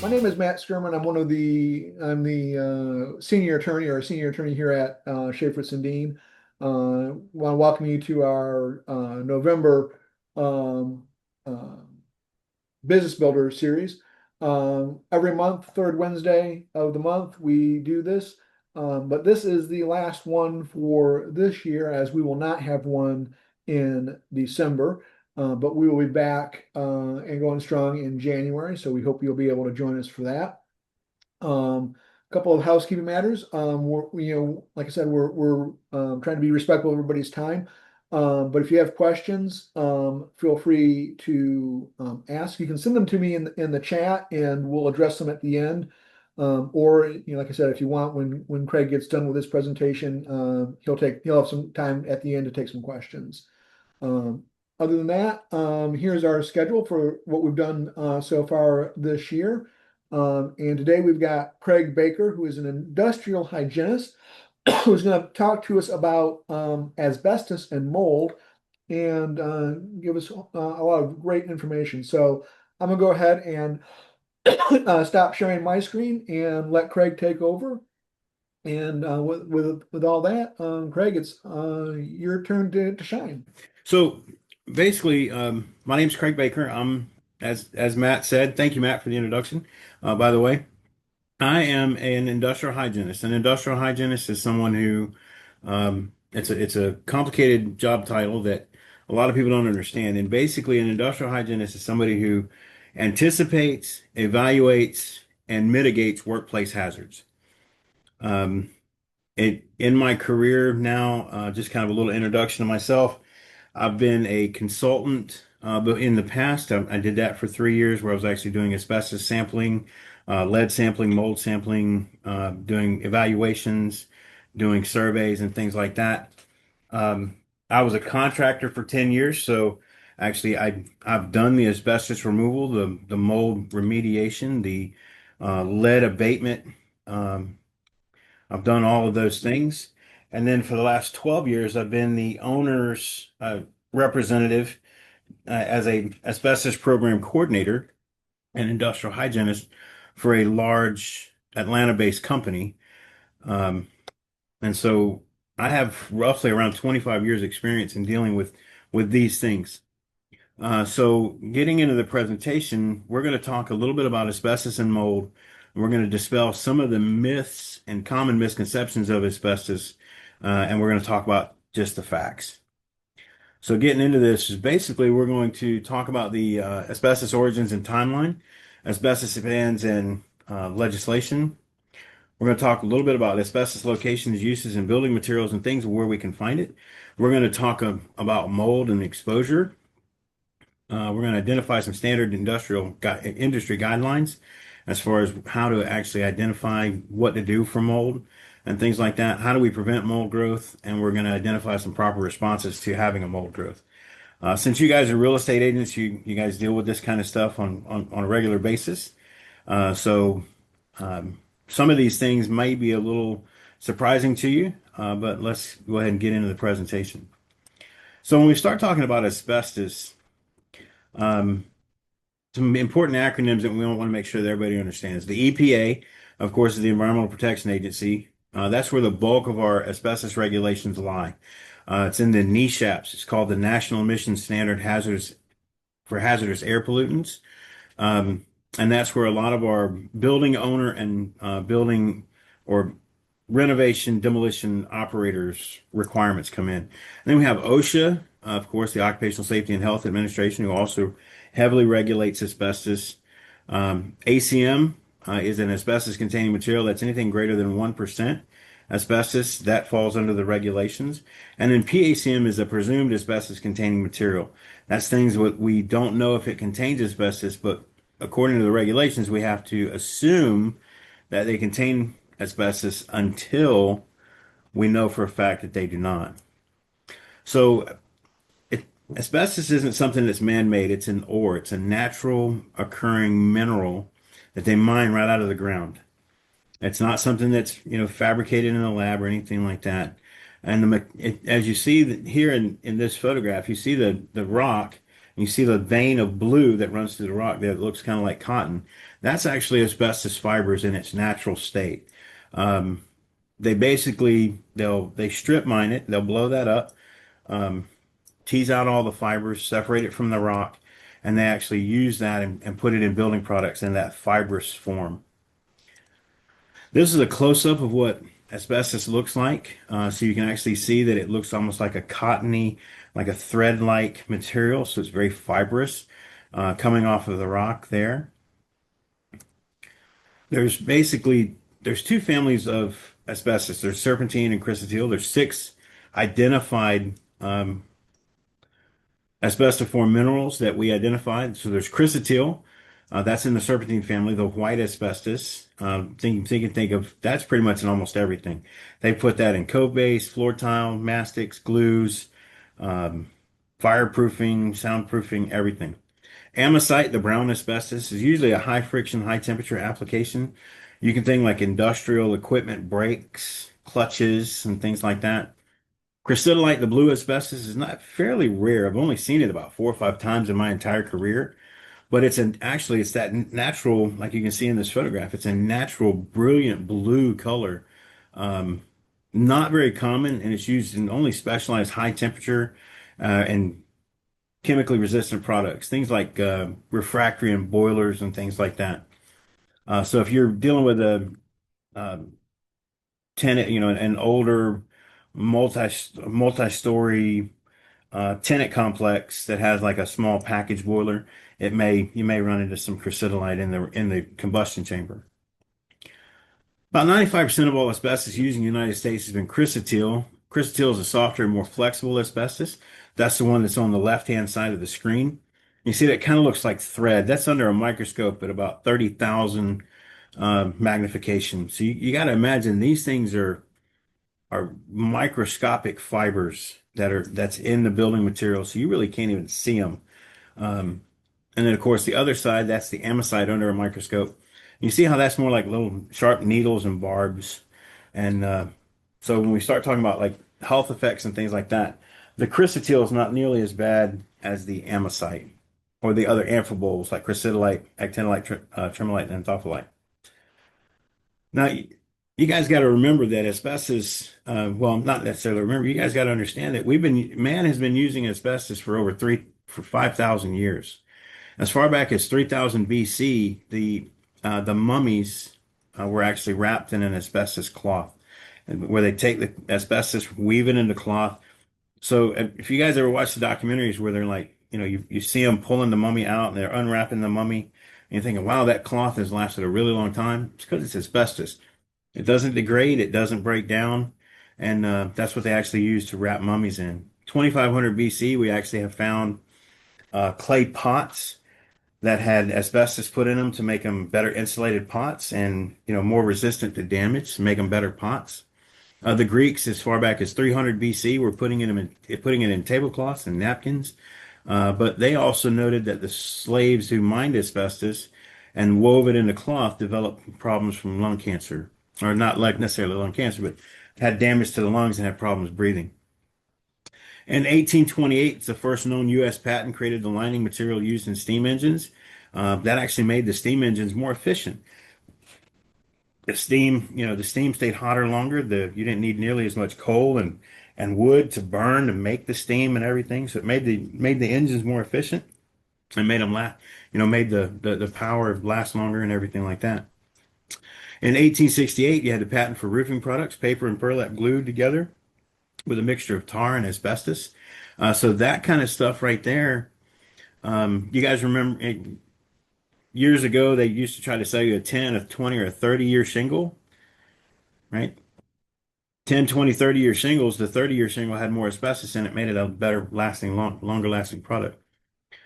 My name is Matt Skirman. I'm the senior attorney or senior attorney here at Schaefer Dean. Want to welcome you to our November um, uh, Business Builder series. Every month, third Wednesday of the month, we do this. But this is the last one for this year, as we will not have one in December. But we will be back and going strong in January. So we hope you'll be able to join us for that. A couple of housekeeping matters. Like I said, we're trying to be respectful of everybody's time. But if you have questions, feel free to ask. You can send them to me in the chat, and we'll address them at the end. Or, like I said, if you want, when Craig gets done with his presentation, he'll have some time at the end to take some questions. Um, Other than that, here's our schedule for what we've done so far this year. And today we've got Craig Baker, who is an industrial hygienist, who's going to talk to us about asbestos and mold and give us a lot of great information. So I'm going to go ahead and stop sharing my screen and let Craig take over. And with all that, Craig, it's your turn to shine. So basically, my name's Craig Baker. I'm as Matt said. Thank you, Matt, for the introduction. By the way, I am an industrial hygienist. An industrial hygienist is someone who it's a complicated job title that a lot of people don't understand. And basically, an industrial hygienist is somebody who anticipates, evaluates, and mitigates workplace hazards. Um, in my career now, just kind of a little introduction to myself. I've been a consultant, but in the past, I did that for 3 years where I was actually doing asbestos sampling, lead sampling, mold sampling, doing evaluations, doing surveys and things like that. Um, I was a contractor for 10 years, so actually I've done the asbestos removal, the mold remediation, the lead abatement. Um, I've done all of those things. And then for the last 12 years, I've been the owner's representative as a asbestos program coordinator and industrial hygienist for a large Atlanta-based company. Um, and so I have roughly around 25 years experience in dealing with these things. So getting into the presentation, we're going to talk a little bit about asbestos and mold. We're going to dispel some of the myths and common misconceptions of asbestos, and we're going to talk about just the facts. So getting into this is basically we're going to talk about the asbestos origins and timeline, asbestos bans and legislation. We're going to talk a little bit about asbestos locations, uses, and building materials and things where we can find it. We're going to talk about mold and exposure. We're going to identify some standard industry guidelines as far as how to actually identify what to do for mold and things like that. How do we prevent mold growth? And we're going to identify some proper responses to having a mold growth. Since you guys are real estate agents, you guys deal with this kind of stuff on a regular basis. So some of these things may be a little surprising to you, but let's go ahead and get into the presentation. So when we start talking about asbestos, um, some important acronyms that we want to make sure that everybody understands. The EPA, of course, is the Environmental Protection Agency. That's where the bulk of our asbestos regulations lie. It's in the NESHAPs. It's called the National Emission Standard Hazardous for Hazardous Air Pollutants. Um, and that's where a lot of our building owner and building or renovation demolition operators requirements come in. And then we have OSHA, of course, the Occupational Safety and Health Administration, who also heavily regulates asbestos. ACM is an asbestos containing material that's anything greater than 1% asbestos. That falls under the regulations. And then PACM is a presumed asbestos containing material. That's things that we don't know if it contains asbestos, but according to the regulations, we have to assume that they contain asbestos until we know for a fact that they do not. So it, asbestos isn't something that's man-made. It's an ore. It's a natural occurring mineral that they mine right out of the ground. It's not something that's, fabricated in a lab or anything like that. And as you see here in this photograph, you see the rock You see the vein of blue that runs through the rock there that looks kind of like cotton. That's actually asbestos fibers in its natural state. Um, they basically they strip mine it, they'll blow that up, um, tease out all the fibers, separate it from the rock, and they actually use that and put it in building products in that fibrous form. This is a close-up of what asbestos looks like. So you can actually see that it looks almost like a cottony, like a thread-like material. So it's very fibrous coming off of the rock there. There's two families of asbestos. There's serpentine and chrysotile. There's six identified asbestiform minerals that we identified. So there's chrysotile, that's in the serpentine family, the white asbestos. Think of that's pretty much in almost everything. They put that in code base, floor tile, mastics, glues, um, fireproofing, soundproofing, everything. Amosite, the brown asbestos, is usually a high friction, high temperature application. You can think like industrial equipment, brakes, clutches, and things like that. Crystallite, the blue asbestos, is not fairly rare. I've only seen it about 4 or 5 times in my entire career, but actually it's that natural, like you can see in this photograph, it's a natural, brilliant blue color. Um, Not very common, and it's used in only specialized high temperature and chemically resistant products, things like refractory and boilers and things like that. So if you're dealing with a tenant, an older multi multi-story tenant complex that has like a small package boiler, you may run into some crucidolite in the combustion chamber. About 95% of all asbestos used in the United States has been chrysotile. Chrysotile is a softer and more flexible asbestos. That's the one that's on the left-hand side of the screen. You see that kind of looks like thread. That's under a microscope at about 30,000 magnification. So you got to imagine these things are microscopic fibers that's in the building material, so you really can't even see them. Um, and then, of course, the other side, that's the amosite under a microscope. You see how that's more like little sharp needles and barbs. And so when we start talking about like health effects and things like that, the chrysotile is not nearly as bad as the amosite or the other amphiboles like chrysotolite, actinolite, tremolite, and anthophylite. Now, you guys got to remember that asbestos, well, not necessarily remember, you guys got to understand that man has been using asbestos for for 5,000 years. As far back as 3000 BC, the mummies were actually wrapped in an asbestos cloth, where they take the asbestos, weave it into cloth. So if you guys ever watch the documentaries where they're like, you see them pulling the mummy out and they're unwrapping the mummy, and you're thinking, wow, that cloth has lasted a really long time. It's because it's asbestos. It doesn't degrade, it doesn't break down, and that's what they actually use to wrap mummies in. 2500 BC, we actually have found clay pots that had asbestos put in them to make them better insulated pots and more resistant to damage to make them better pots. The Greeks, as far back as 300 BC, were putting it in tablecloths and napkins. But they also noted that the slaves who mined asbestos and wove it into cloth developed problems from lung cancer, or not like necessarily lung cancer, but had damage to the lungs and had problems breathing. In 1828, the first known U.S. patent created the lining material used in steam engines. That actually made the steam engines more efficient. The steam stayed hotter longer. You didn't need nearly as much coal and wood to burn to make the steam and everything. So it made the engines more efficient and made them last, made the power last longer and everything like that. In 1868, you had the patent for roofing products, paper and burlap glued together with a mixture of tar and asbestos. So that kind of stuff right there. You guys remember years ago, they used to try to sell you a 10, a 20, or a 30-year shingle, right? 10, 20, 30-year shingles. The 30-year shingle had more asbestos in it, made it a better lasting, longer lasting product.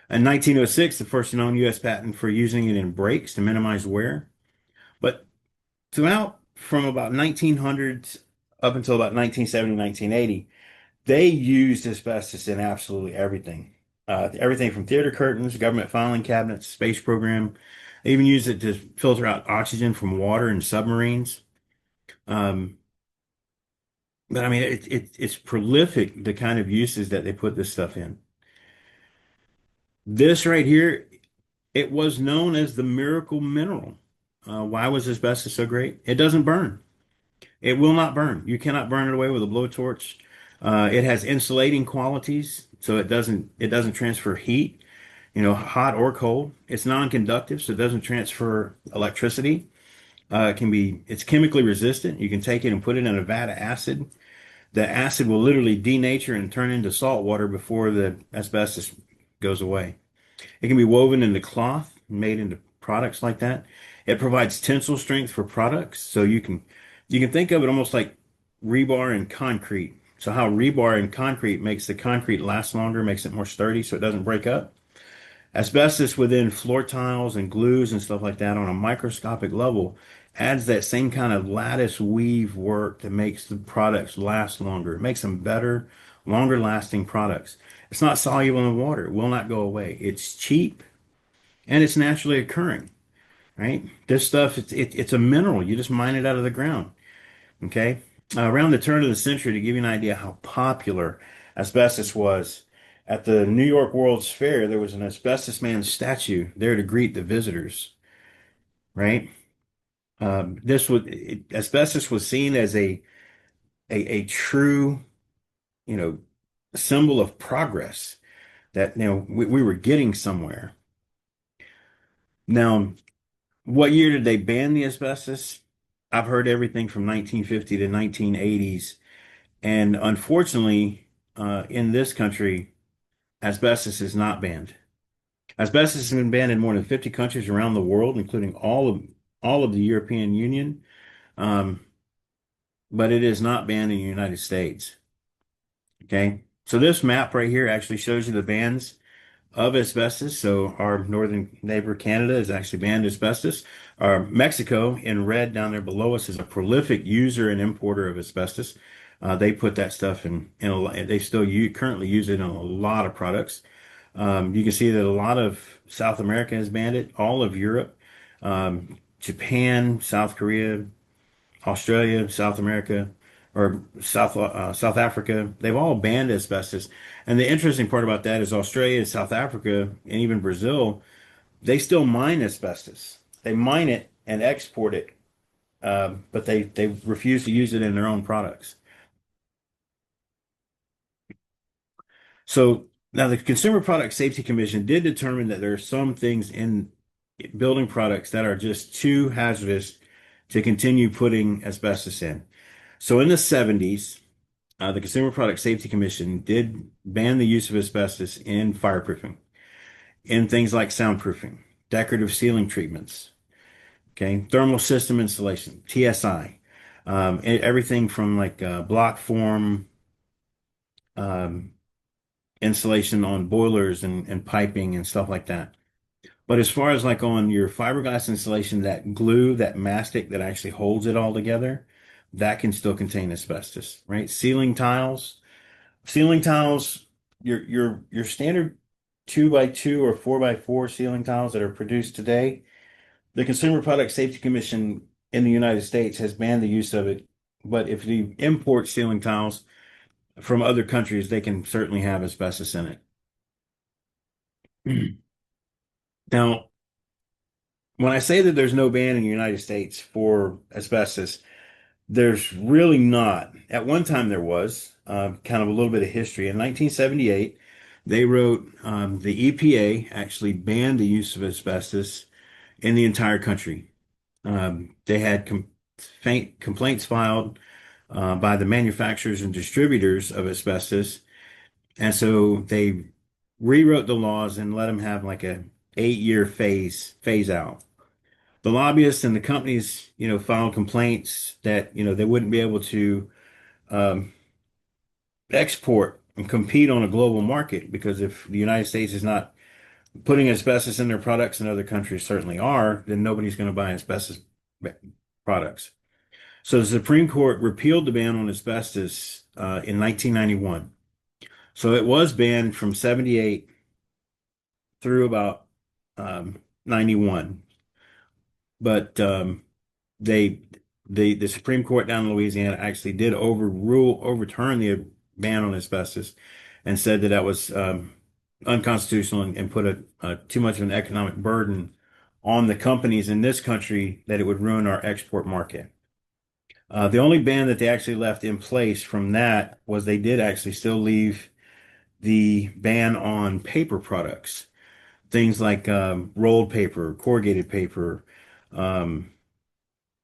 In 1906, the first known U.S. patent for using it in brakes to minimize wear. But throughout from about 1900s up until about 1970, 1980, they used asbestos in absolutely everything. Everything from theater curtains, government filing cabinets, space program. They even used it to filter out oxygen from water and submarines. Um, but I mean, it's prolific, the kind of uses that they put this stuff in. This right here, it was known as the miracle mineral. Why was asbestos so great? It doesn't burn. It will not burn. You cannot burn it away with a blowtorch. It has insulating qualities, so it doesn't transfer heat, hot or cold. It's non-conductive, so it doesn't transfer electricity. It's chemically resistant. You can take it and put it in a vat of acid. The acid will literally denature and turn into salt water before the asbestos goes away. It can be woven into cloth, made into products like that. It provides tensile strength for products, so you can think of it almost like rebar and concrete. So how rebar and concrete makes the concrete last longer, makes it more sturdy so it doesn't break up. Asbestos within floor tiles and glues and stuff like that on a microscopic level adds that same kind of lattice weave work that makes the products last longer. It makes them better, longer lasting products. It's not soluble in water. It will not go away. It's cheap and it's naturally occurring, right? This stuff, it's a mineral. You just mine it out of the ground. Okay. Around the turn of the century, to give you an idea how popular asbestos was, at the New York World's Fair, there was an asbestos man statue there to greet the visitors, right? Asbestos was seen as a true, you know, symbol of progress that, we were getting somewhere. Now, what year did they ban the asbestos? I've heard everything from 1950 to 1980s. And unfortunately, in this country, asbestos is not banned. Asbestos has been banned in more than 50 countries around the world, including all of the European Union. Um, but it is not banned in the United States. Okay. So this map right here actually shows you the bans of asbestos. So our northern neighbor Canada is actually banned asbestos. Mexico in red down there below us is a prolific user and importer of asbestos. They put that stuff in a lot, they still currently use it in a lot of products. You can see that a lot of South America has banned it, all of Europe, Japan, South Korea, Australia, South America, or South Africa. They've all banned asbestos. And the interesting part about that is Australia, South Africa, and even Brazil, they still mine asbestos. They mine it and export it, but they refuse to use it in their own products. So now the Consumer Product Safety Commission did determine that there are some things in building products that are just too hazardous to continue putting asbestos in. So in the 70s, the Consumer Product Safety Commission did ban the use of asbestos in fireproofing, in things like soundproofing, decorative ceiling treatments, okay, thermal system installation, TSI, everything from like block form um, installation on boilers and piping and stuff like that. But as far as like on your fiberglass installation, that glue, that mastic that actually holds it all together, that can still contain asbestos, right? Ceiling tiles, your standard 2x2 or 4x4 ceiling tiles that are produced today, the Consumer Product Safety Commission in the United States has banned the use of it. But if you import ceiling tiles from other countries, they can certainly have asbestos in it. Now, when I say that there's no ban in the United States for asbestos, there's really not. At one time, there was kind of a little bit of history. In 1978, they wrote the EPA actually banned the use of asbestos in the entire country. They had faint complaints filed by the manufacturers and distributors of asbestos, and so they rewrote the laws and let them have like a 8-year phase out. The lobbyists and the companies, filed complaints that, they wouldn't be able to um, export and compete on a global market because if the United States is not putting asbestos in their products and other countries certainly are, then nobody's going to buy asbestos products. So the Supreme Court repealed the ban on asbestos in 1991. So it was banned from 78 through about 91. But they the Supreme Court down in Louisiana actually did overturn the ban on asbestos and said that was unconstitutional and put too much of an economic burden on the companies in this country that it would ruin our export market. The only ban that they actually left in place from that was they did actually still leave the ban on paper products, things like rolled paper, corrugated paper. Um,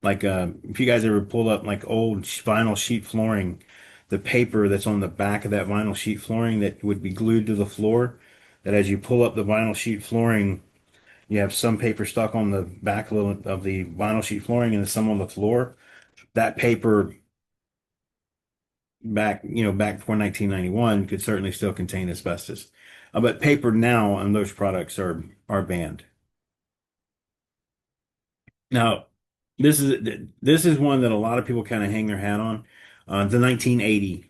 if you guys ever pull up like old vinyl sheet flooring, the paper that's on the back of that vinyl sheet flooring that would be glued to the floor, that as you pull up the vinyl sheet flooring, you have some paper stuck on the back of the vinyl sheet flooring and some on the floor. That paper back before 1991 could certainly still contain asbestos. But paper now and those products are banned. Now, this is one that a lot of people kind of hang their hat on. The 1980.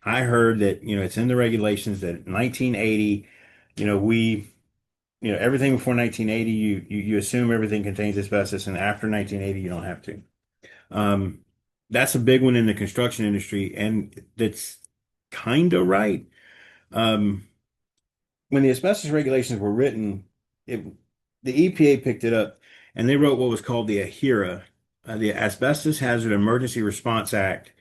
I heard that, it's in the regulations that 1980, we, everything before 1980, you assume everything contains asbestos, and after 1980, you don't have to. Um, that's a big one in the construction industry, and that's kind of right. Um, when the asbestos regulations were written, it, the EPA picked it up and they wrote what was called the AHERA. The Asbestos Hazard Emergency Response Act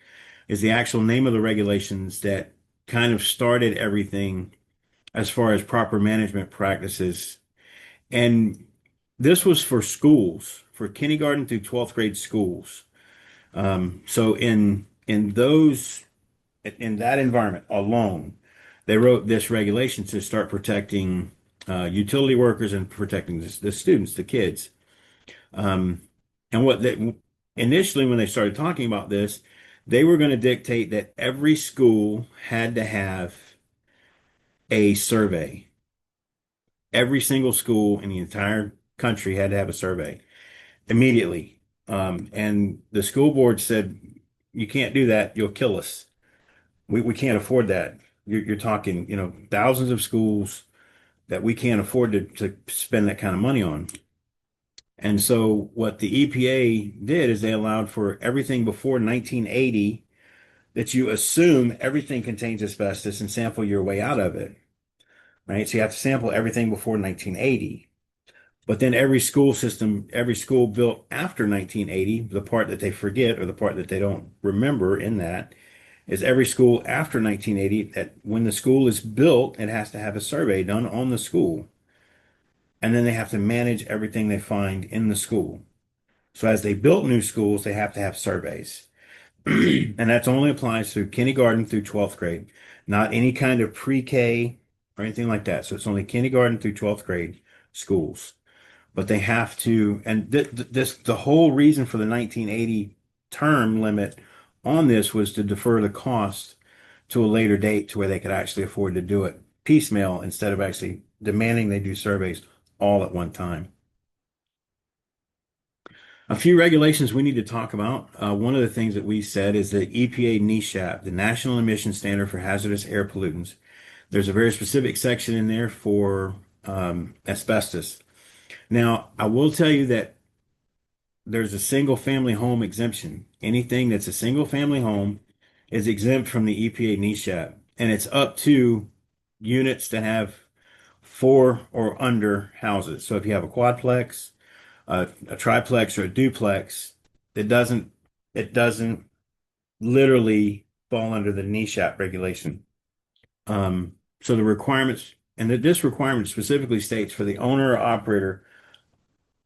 is the actual name of the regulations that kind of started everything as far as proper management practices. And this was for schools, for kindergarten through 12th grade schools. So in that environment alone, they wrote this regulation to start protecting utility workers and protecting the students, the kids. Um, and what they initially, when they started talking about this, they were going to dictate that every school had to have a survey. Every single school in the entire country had to have a survey immediately. And the school board said, "You can't do that. You'll kill us. We can't afford that. You're talking, thousands of schools that we can't afford to spend that kind of money on." And so what the EPA did is they allowed for everything before 1980 that you assume everything contains asbestos and sample your way out of it, right? So you have to sample everything before 1980. But then every school built after 1980, the part that they forget or the part that they don't remember in that is every school after 1980 that when the school is built, it has to have a survey done on the school. And then they have to manage everything they find in the school. So as they built new schools, they have to have surveys. And that's only applies through kindergarten through 12th grade, not any kind of pre-K or anything like that. So it's only kindergarten through 12th grade schools. But they have to, and the whole reason for the 1980 term limit on this was to defer the cost to a later date to where they could actually afford to do it piecemeal instead of actually demanding they do surveys all at one time. A few regulations we need to talk about. One of the things that we said is the EPA NESHAP, the National Emission Standard for Hazardous Air Pollutants. There's a very specific section in there for asbestos. Now, I will tell you that there's a single family home exemption. Anything that's a single family home is exempt from the EPA NESHAP, and it's up to units that have four or under houses. So if you have a quadplex, a triplex, or a duplex, it doesn't literally fall under the NESHAP regulation. So the requirements, and that this requirement specifically states for the owner or operator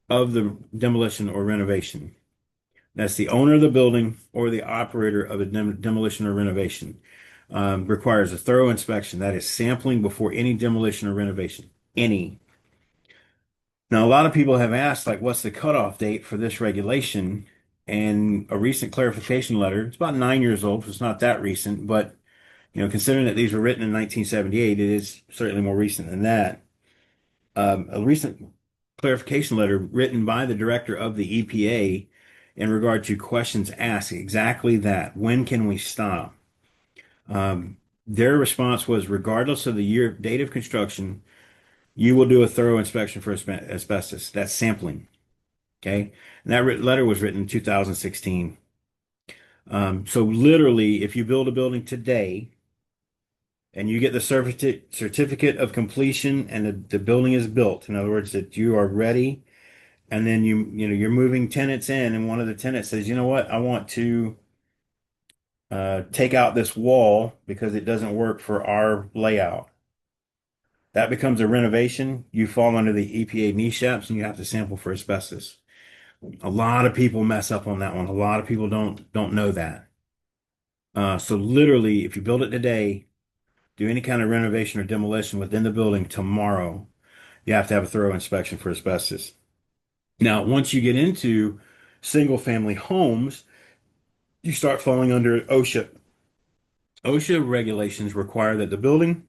of the demolition or renovation. That's the owner of the building or the operator of a demolition or renovation. Requires a thorough inspection. That is sampling before any demolition or renovation. Any. Now, a lot of people have asked, like, what's the cutoff date for this regulation? And a recent clarification letter, it's about 9 years old, so it's not that recent, but considering that these were written in 1978, it is certainly more recent than that. A recent clarification letter written by the director of the EPA in regard to questions asked exactly that. When can we stop? Their response was, regardless of the year date of construction, you will do a thorough inspection for asbestos. That's sampling. Okay. And that letter was written in 2016. So literally, if you build a building today and you get the certificate of completion and the building is built. In other words, that you are ready. And then you're moving tenants in, and one of the tenants says, you know what, I want to take out this wall because it doesn't work for our layout. That becomes a renovation. You fall under the EPA NESHAPs and you have to sample for asbestos. A lot of people mess up on that one. A lot of people don't know that. So literally, if you build it today, do any kind of renovation or demolition within the building tomorrow, you have to have a thorough inspection for asbestos. Now, once you get into single family homes, you start falling under OSHA. OSHA regulations require that the building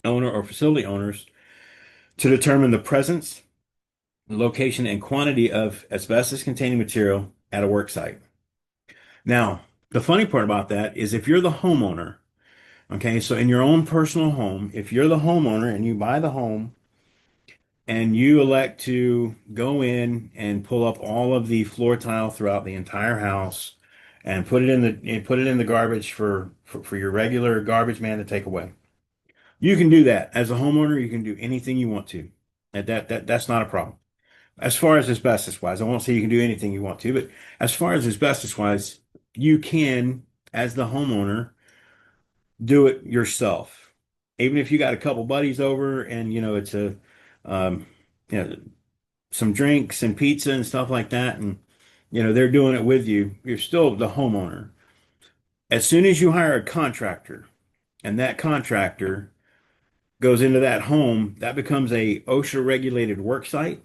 owner or facility owners to determine the presence, location, and quantity of asbestos containing material at a work site. Now, the funny part about that is if you're the homeowner, okay, so in your own personal home, if you're the homeowner and you buy the home and you elect to go in and pull up all of the floor tile throughout the entire house and put it in the garbage for your regular garbage man to take away. You can do that. As a homeowner, you can do anything you want to. That's not a problem. As far as asbestos wise, I won't say you can do anything you want to, but as far as asbestos wise, you can, as the homeowner, do it yourself. Even if you got a couple buddies over and it's um, you know, some drinks and pizza and stuff like that, and they're doing it with you, you're still the homeowner. As soon as you hire a contractor and that contractor goes into that home, that becomes a OSHA regulated work site.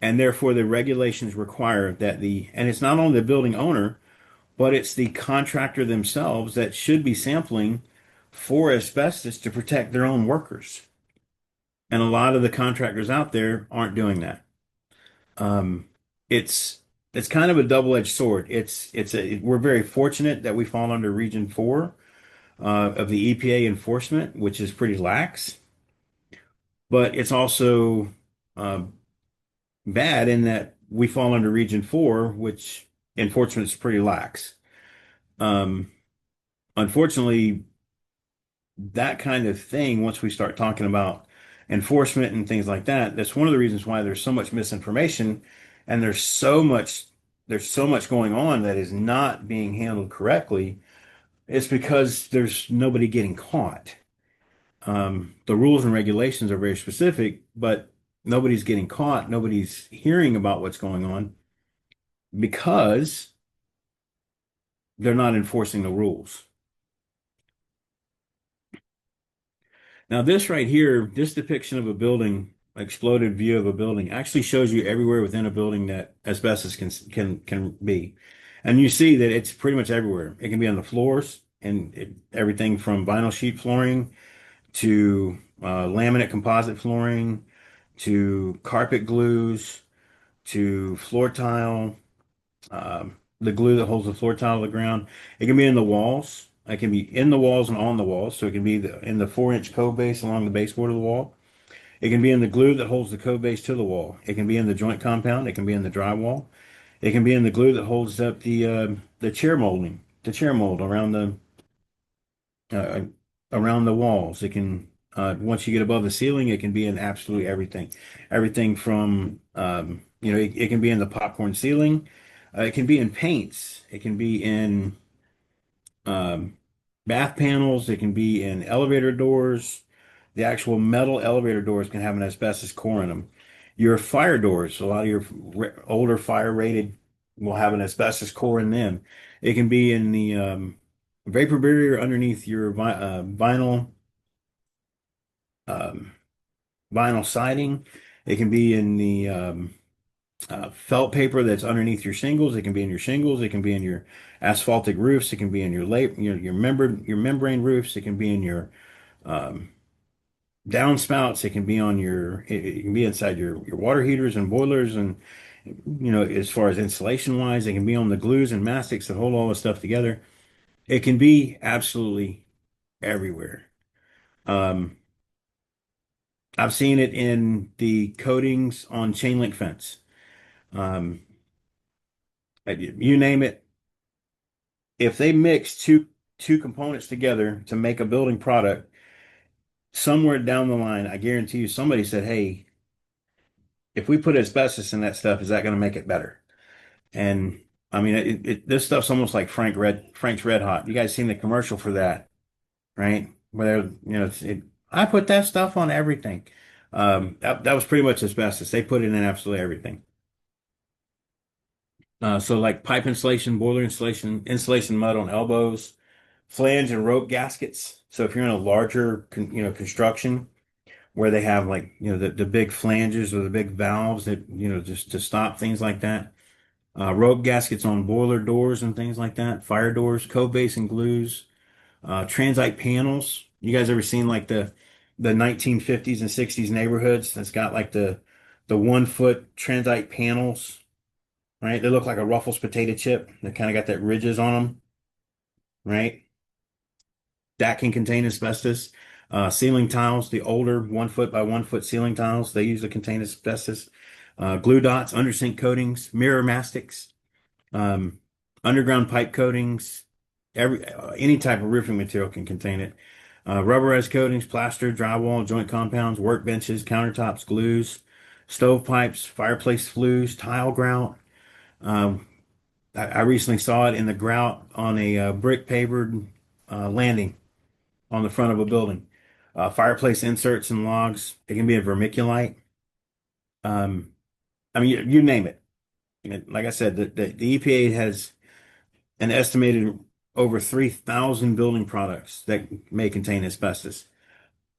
And therefore the regulations require that and it's not only the building owner, but it's the contractor themselves that should be sampling for asbestos to protect their own workers. And a lot of the contractors out there aren't doing that. Um, it's it's kind of a double-edged sword. We're very fortunate that we fall under Region 4 of the EPA enforcement, which is pretty lax, but it's also um, bad in that we fall under Region 4, which enforcement is pretty lax. Um, Unfortunately, that kind of thing, once we start talking about enforcement and things like that, that's one of the reasons why there's so much misinformation and there's so much going on that is not being handled correctly. It's because there's nobody getting caught. The rules and regulations are very specific, but nobody's getting caught. Nobody's hearing about what's going on because they're not enforcing the rules. Now, this right here, this depiction of a building, exploded view of a building, actually shows you everywhere within a building that asbestos can be. And you see that it's pretty much everywhere. It can be on the floors and everything from vinyl sheet flooring to laminate composite flooring to carpet glues to floor tile, the glue that holds the floor tile to the ground. It can be in the walls. It can be in the walls and on the walls. So it can be in the 4-inch cove base along the baseboard of the wall. It can be in the glue that holds the cove base to the wall. It can be in the joint compound. It can be in the drywall. It can be in the glue that holds up the chair molding, the chair mold uh, around the walls. It can once you get above the ceiling, it can be in absolutely everything. Everything from it can be in the popcorn ceiling. It can be in paints. It can be in um, bath panels. It can be in elevator doors. The actual metal elevator doors can have an asbestos core in them. Your fire doors, a lot of your older fire rated will have an asbestos core in them. It can be in the vapor barrier underneath your um, vinyl siding. It can be in the felt paper that's underneath your shingles. It can be in your shingles. It can be in your asphaltic roofs. It can be in your membrane roofs. It can be in your um, downspouts. It can be on it can be inside your water heaters and boilers. And, as far as insulation wise, it can be on the glues and mastics that hold all this stuff together. It can be absolutely everywhere. Um, I've seen it in the coatings on chain link fence. You name it. If they mix two components together to make a building product, somewhere down the line, I guarantee you somebody said, "Hey, if we put asbestos in that stuff, is that going to make it better?" And I mean, this stuff's almost like Frank's Red Hot. You guys seen the commercial for that, right? Where I put that stuff on everything. That was pretty much asbestos. They put it in absolutely everything. So like pipe insulation, boiler insulation, insulation mud on elbows, flange and rope gaskets. So if you're in a larger, construction where they have like, the big flanges or the big valves that, just to stop things like that. Rope gaskets on boiler doors and things like that. Fire doors, code base and glues, transite panels. You guys ever seen like the 1950s and 60s neighborhoods that's got like the 1 foot transite panels, right? They look like a Ruffles potato chip. They kind of got that ridges on them, right? That can contain asbestos. Ceiling tiles, the older 1 foot by 1 foot ceiling tiles, they usually contain asbestos. Glue dots, undersink coatings, mirror mastics, um, underground pipe coatings, any type of roofing material can contain it. Rubberized coatings, plaster, drywall, joint compounds, workbenches, countertops, glues, stovepipes, fireplace flues, tile grout. Um, I recently saw it in the grout on a brick pavered landing on the front of a building. Fireplace inserts and logs. It can be a vermiculite. Um, I mean, you name it. Like I said, the EPA has an estimated over 3,000 building products that may contain asbestos.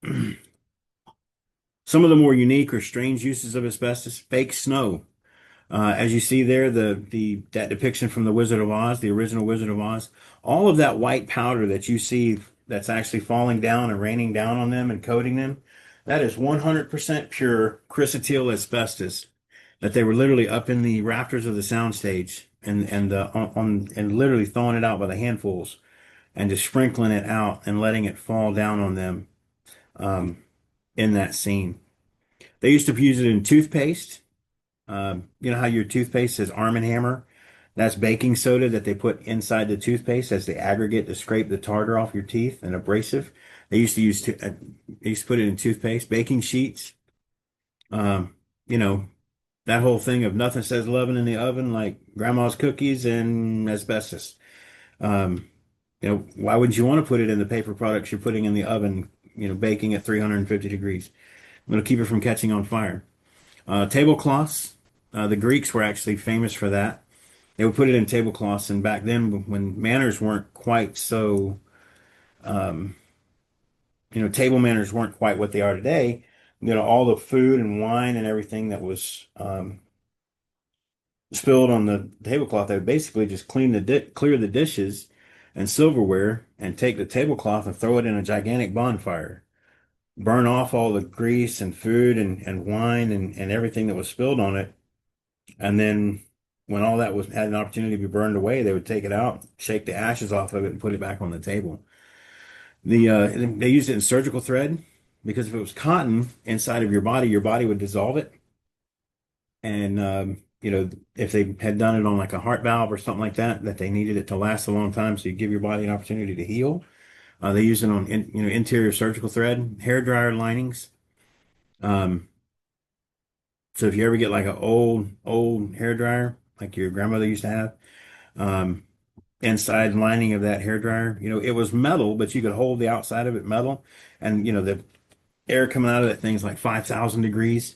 Some of the more unique or strange uses of asbestos, fake snow. As you see there, that depiction from the Wizard of Oz, the original Wizard of Oz, all of that white powder that you see that's actually falling down and raining down on them and coating them, that is 100% pure chrysotile asbestos that they were literally up in the rafters of the soundstage and literally throwing it out by the handfuls and just sprinkling it out and letting it fall down on them um, in that scene. They used to use it in toothpaste. You know how your toothpaste says Arm& and Hammer? That's baking soda that they put inside the toothpaste as the aggregate to scrape the tartar off your teeth, an abrasive. They used to they used to put it in toothpaste, baking sheets. Um, you know, that whole thing of nothing says loving in the oven like grandma's cookies and asbestos. Um, why wouldn't you want to put it in the paper products you're putting in the oven, baking at 350 degrees? It'll keep it from catching on fire. Tablecloths. The Greeks were actually famous for that. They would put it in tablecloths, and back then, when manners weren't quite so, um, table manners weren't quite what they are today. All the food and wine and everything that was spilled on the tablecloth, they would basically just clear the dishes and silverware and take the tablecloth and throw it in a gigantic bonfire, burn off all the grease and food and wine and everything that was spilled on it. And then when all that was had an opportunity to be burned away, they would take it out, shake the ashes off of it, and put it back on the table. They used it in surgical thread because if it was cotton inside of your body would dissolve it. And if they had done it on like a heart valve or something like that, that they needed it to last a long time, so you give your body an opportunity to heal. They use it on interior surgical thread, hair dryer linings. Um, so if you ever get like an old hair dryer, like your grandmother used to have, um, inside lining of that hair dryer, it was metal, but you could hold the outside of it metal, and the air coming out of that thing's like 5,000 degrees.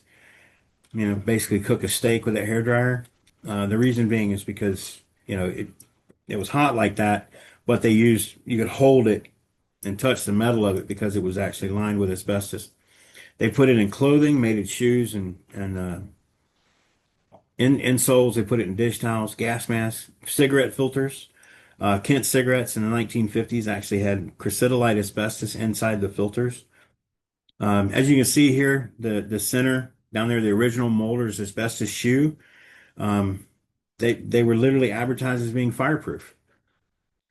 Basically cook a steak with that hair dryer. The reason being is because it was hot like that, but you could hold it and touch the metal of it because it was actually lined with asbestos. They put it in clothing, made it shoes and in insoles. They put it in dish towels, gas masks, cigarette filters. Kent cigarettes in the 1950s actually had chrysotile asbestos inside the filters. As you can see here, the center down there, the original Molder's asbestos shoe, um, they were literally advertised as being fireproof.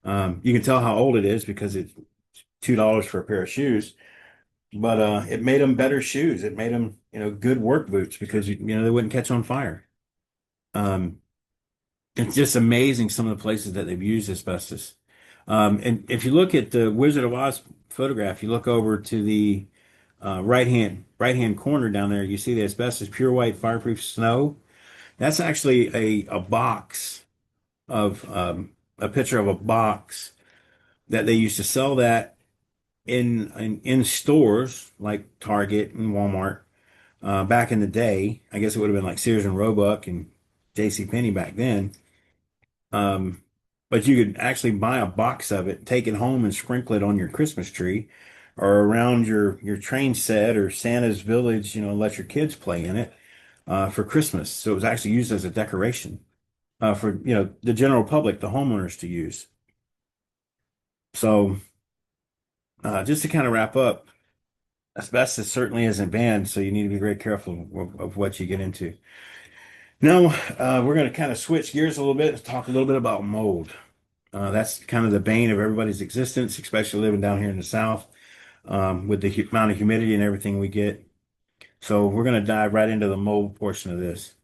You can tell how old it is because it's $2 for a pair of shoes, but it made them better shoes. It made them, good work boots because they wouldn't catch on fire. Um, it's just amazing some of the places that they've used asbestos. And if you look at the Wizard of Oz photograph, you look over to the right hand corner down there, you see the asbestos pure white fireproof snow. That's actually a box of a picture of a box that they used to sell that in stores like Target and Walmart back in the day. I guess it would have been like Sears and Roebuck and J.C. Penney back then. Um, but you could actually buy a box of it, take it home, and sprinkle it on your Christmas tree or around your train set or Santa's village. Let your kids play in it for Christmas. So it was actually used as a decoration for the general public, the homeowners to use. So just to kind of wrap up, asbestos certainly isn't banned, so you need to be very careful of what you get into. Now, we're going to kind of switch gears a little bit and talk a little bit about mold. That's kind of the bane of everybody's existence, especially living down here in the South, with the amount of humidity and everything we get. So we're going to dive right into the mold portion of this.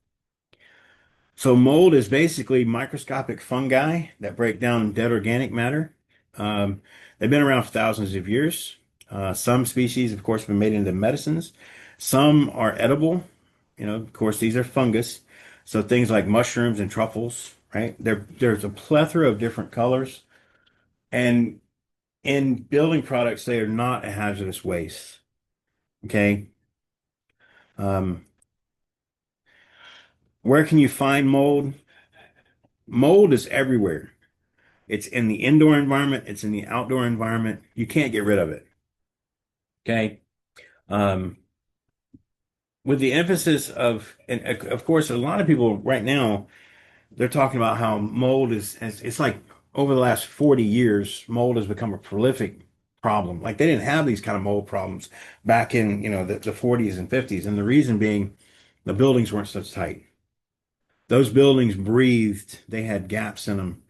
So mold is basically microscopic fungi that break down dead organic matter. Um, they've been around for thousands of years. Some species, of course, have been made into medicines. Some are edible. Of course, these are fungus. So things like mushrooms and truffles, right? There's a plethora of different colors. And in building products, they are not a hazardous waste. Okay. Um, where can you find mold? Mold is everywhere. It's in the indoor environment, it's in the outdoor environment. You can't get rid of it. Okay. Um, with the emphasis and of course, a lot of people right now, they're talking about how mold it's like over the last 40 years, mold has become a prolific problem. Like they didn't have these kind of mold problems back in, the 40s and 50s. And the reason being the buildings weren't such tight. Those buildings breathed, they had gaps in them,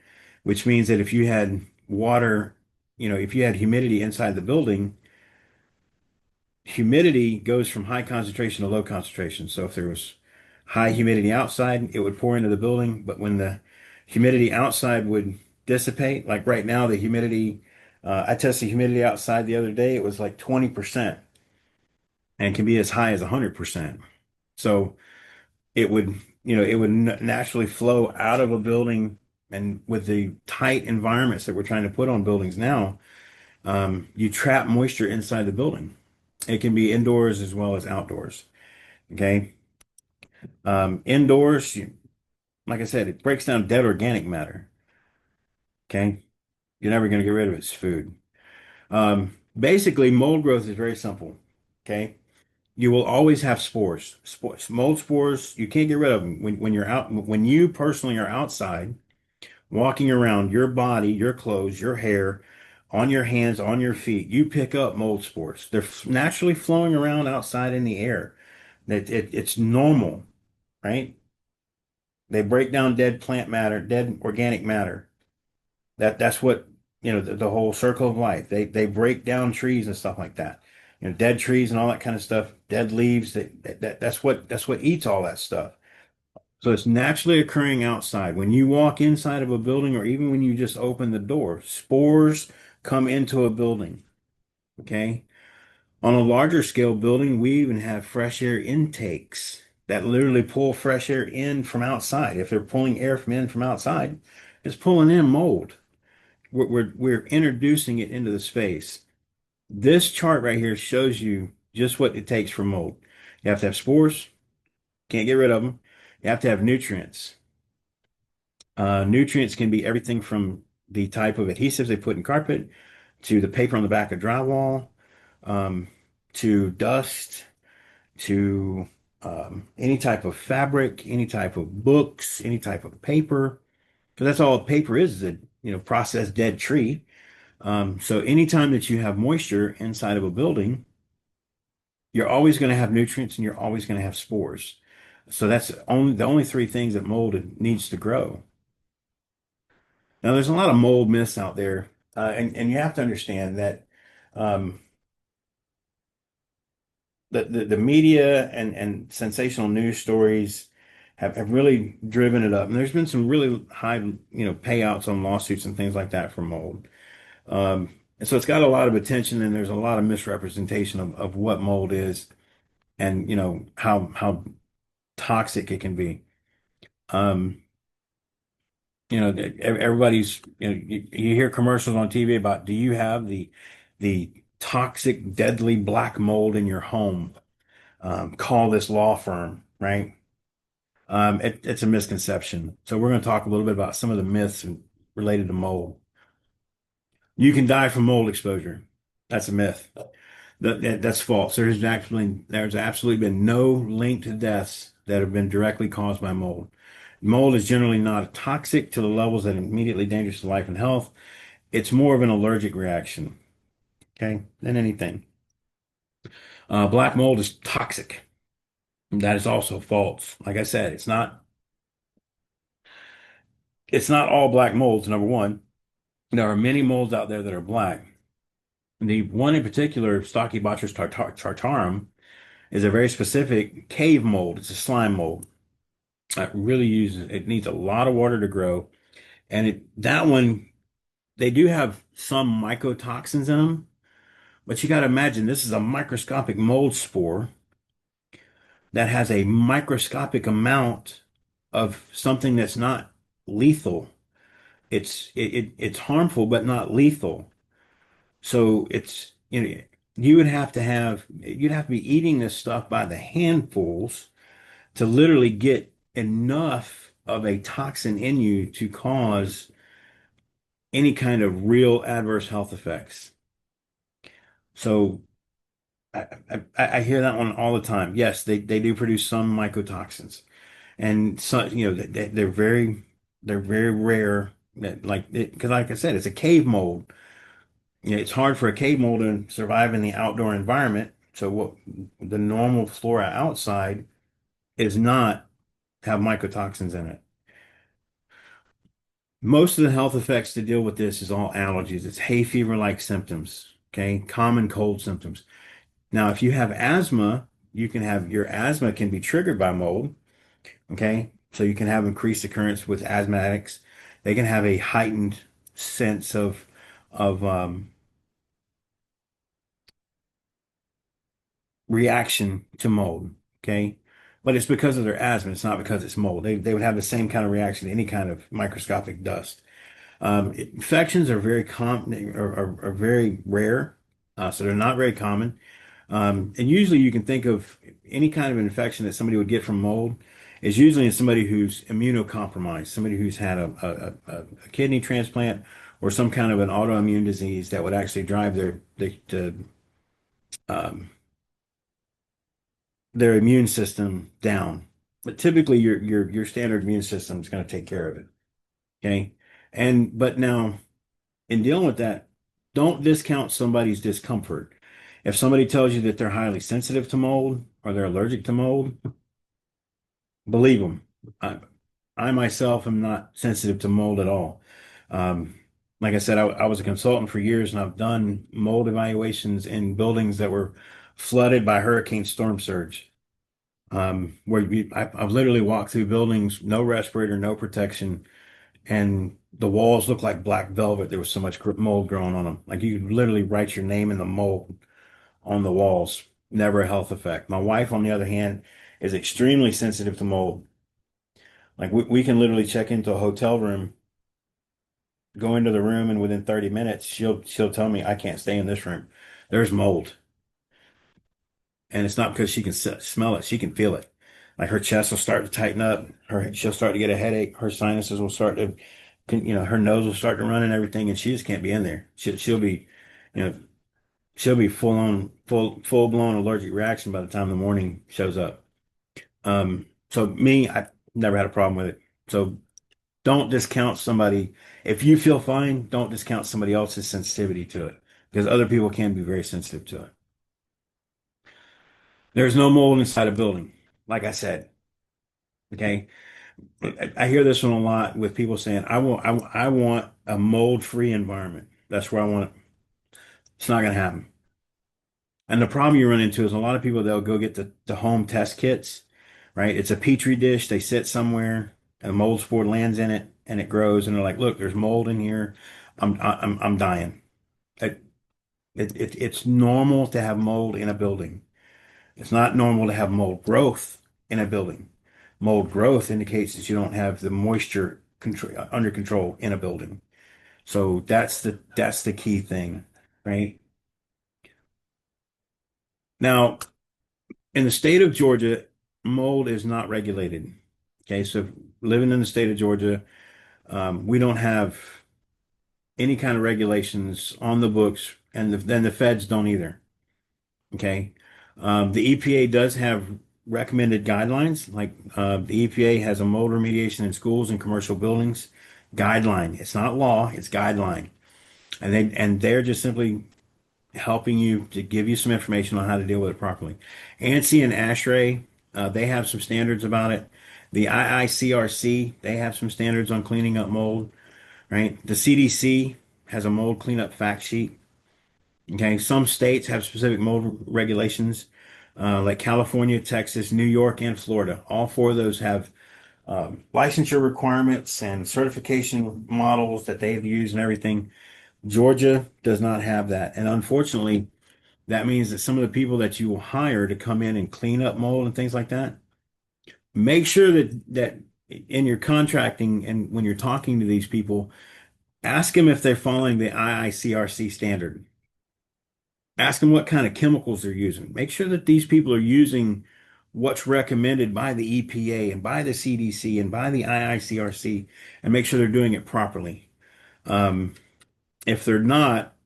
which means that if you had water, if you had humidity inside the building, humidity goes from high concentration to low concentration. So if there was high humidity outside, it would pour into the building. But when the humidity outside would dissipate, like right now, the humidity, I tested humidity outside the other day, it was like 20% and can be as high as 100%. So it would naturally flow out of a building. And with the tight environments that we're trying to put on buildings now, you trap moisture inside the building. It can be indoors as well as outdoors. Okay. Indoors, like I said, it breaks down dead organic matter. Okay. You're never going to get rid of it. It's food. Basically, mold growth is very simple. Okay. You will always have spores. Spores, mold spores, you can't get rid of them. When you're out, when you personally are outside, walking around your body, your clothes, your hair, on your hands, on your feet, you pick up mold spores. They're naturally flowing around outside in the air. It's normal, right? They break down dead plant matter, dead organic matter. That's what, the whole circle of life. They break down trees and stuff like that. Dead trees and all that kind of stuff, dead leaves, that's what eats all that stuff. So it's naturally occurring outside. When you walk inside of a building or even when you just open the door, spores come into a building. Okay. On a larger scale building, we even have fresh air intakes that literally pull fresh air in from outside. If they're pulling air from outside, it's pulling in mold. We're introducing it into the space. This chart right here shows you just what it takes for mold. You have to have spores, can't get rid of them. You have to have nutrients. Nutrients can be everything from the type of adhesives they put in carpet to the paper on the back of drywall, um, to dust, to any type of fabric, any type of books, any type of paper. Because that's all paper is a processed dead tree. So anytime that you have moisture inside of a building, you're always going to have nutrients and you're always going to have spores. So that's the only three things that mold needs to grow. Now, there's a lot of mold myths out there, and you have to understand that um, the media and sensational news stories have really driven it up. And there's been some really high, payouts on lawsuits and things like that for mold. And so it's got a lot of attention, and there's a lot of misrepresentation of what mold is, and how toxic it can be. Um, everybody's, you hear commercials on TV about, do you have the toxic, deadly black mold in your home? Call this law firm, right? It's a misconception. So we're going to talk a little bit about some of the myths related to mold. You can die from mold exposure. That's a myth. That's false. There's absolutely been no linked deaths that have been directly caused by mold. Mold is generally not toxic to the levels that are immediately dangerous to life and health. It's more of an allergic reaction, okay, than anything. Black mold is toxic. That is also false. Like I said, it's not all black molds, number one. There are many molds out there that are black. The one in particular, Stachybotrys tartarum, is a very specific cave mold. It's a slime mold. It needs a lot of water to grow. And that one, they do have some mycotoxins in them, but you got to imagine this is a microscopic mold spore that has a microscopic amount of something that's not lethal. It's harmful, but not lethal. So you'd have to be eating this stuff by the handfuls to literally get enough of a toxin in you to cause any kind of real adverse health effects. So I hear that one all the time. Yes, they do produce some mycotoxins, and so they're very rare. That because like I said, it's a cave mold. It's hard for a cave mold to survive in the outdoor environment. So what the normal flora outside is not have mycotoxins in it. Most of the health effects to deal with this is all allergies. It's hay fever-like symptoms, okay? Common cold symptoms. Now, if you have asthma, your asthma can be triggered by mold, okay? So you can have increased occurrence with asthmatics. They can have a heightened sense of reaction to mold, okay? But it's because of their asthma. It's not because it's mold. They would have the same kind of reaction to any kind of microscopic dust. Infections are very common, are very rare, so they're not very common. And usually you can think of any kind of infection that somebody would get from mold is usually in somebody who's immunocompromised, somebody who's had a kidney transplant or some kind of an autoimmune disease that would actually drive um, their immune system down. But typically your standard immune system is going to take care of it. Okay. But now in dealing with that, don't discount somebody's discomfort. If somebody tells you that they're highly sensitive to mold or they're allergic to mold, believe them. I myself am not sensitive to mold at all. Um, like I said, I was a consultant for years, and I've done mold evaluations in buildings that were flooded by hurricane storm surge. I've literally walked through buildings, no respirator, no protection, and the walls looked like black velvet. There was so much mold growing on them. Like you could literally write your name in the mold on the walls. Never a health effect. My wife, on the other hand, is extremely sensitive to mold. Like we can literally check into a hotel room, go into the room, and within 30 minutes, she'll tell me I can't stay in this room. There's mold. And it's not because she can smell it, she can feel it. Like her chest will start to tighten up, she'll start to get a headache, her sinuses will start to, her nose will start to run and everything, and she just can't be in there. She'll be, you know, she'll be full blown allergic reaction by the time the morning shows up. So me, I've never had a problem with it. So don't discount somebody. If you feel fine, don't discount somebody else's sensitivity to it because other people can be very sensitive to it. There's no mold inside a building, like I said. Okay. I hear this one a lot with people saying, I want a mold-free environment. That's where I want it. It's not going to happen. And the problem you run into is a lot of people, they'll go get the home test kits, right? It's a petri dish. They sit somewhere, a mold spore lands in it, and it grows. And they're like, look, there's mold in here. I'm dying. It, it's normal to have mold in a building. It's not normal to have mold growth in a building. Mold growth indicates that you don't have the moisture control under control in a building. So that's the key thing, right? Now, in the state of Georgia, mold is not regulated. Okay, so living in the state of Georgia, we don't have any kind of regulations on the books, and then the feds don't either. Okay, the EPA does have recommended guidelines, like the EPA has a mold remediation in schools and commercial buildings guideline. It's not law, it's guideline, and they're just simply helping you to give you some information on how to deal with it properly. ANSI and ASHRAE, they have some standards about it. The IICRC, they have some standards on cleaning up mold, right? The CDC has a mold cleanup fact sheet. Okay, some states have specific mold regulations, like California, Texas, New York, and Florida. All four of those have licensure requirements and certification models that they've used and everything. Georgia does not have that. And unfortunately, that means that some of the people that you will hire to come in and clean up mold and things like that, make sure that in your contracting and when you're talking to these people, ask them if they're following the IICRC standard. Ask them what kind of chemicals they're using. Make sure that these people are using what's recommended by the EPA and by the CDC and by the IICRC, and make sure they're doing it properly. If they're not,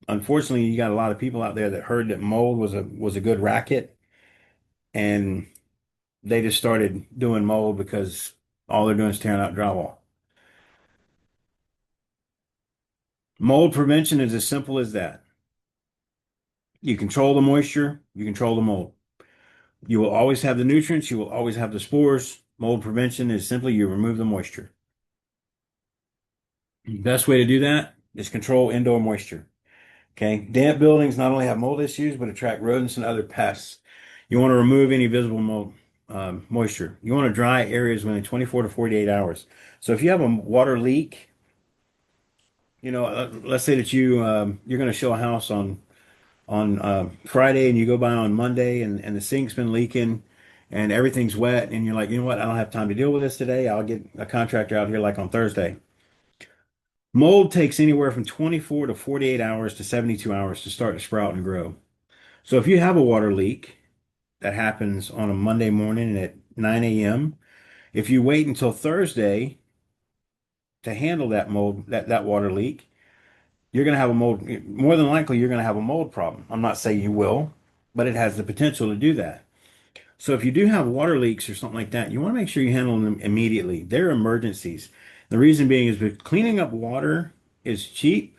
unfortunately, you got a lot of people out there that heard that mold was a good racket, and they just started doing mold because all they're doing is tearing out drywall. Mold prevention is as simple as that. You control the moisture, you control the mold. You will always have the nutrients, you will always have the spores. Mold prevention is simply you remove the moisture. The best way to do that is control indoor moisture. Okay. Damp buildings not only have mold issues, but attract rodents and other pests. You want to remove any visible mold, moisture. You want to dry areas within 24 to 48 hours. So if you have a water leak, let's say that you're going to show a house on Friday and you go by on Monday and the sink's been leaking and everything's wet and you're like, you know what, I don't have time to deal with this today. I'll get a contractor out here like on Thursday. Mold takes anywhere from 24 to 48 hours to 72 hours to start to sprout and grow. So if you have a water leak that happens on a Monday morning at 9 a.m., if you wait until Thursday to handle that mold, that water leak, you're going to have a mold, more than likely, you're going to have a mold problem. I'm not saying you will, but it has the potential to do that. So if you do have water leaks or something like that, you want to make sure you handle them immediately. They're emergencies. The reason being is that cleaning up water is cheap.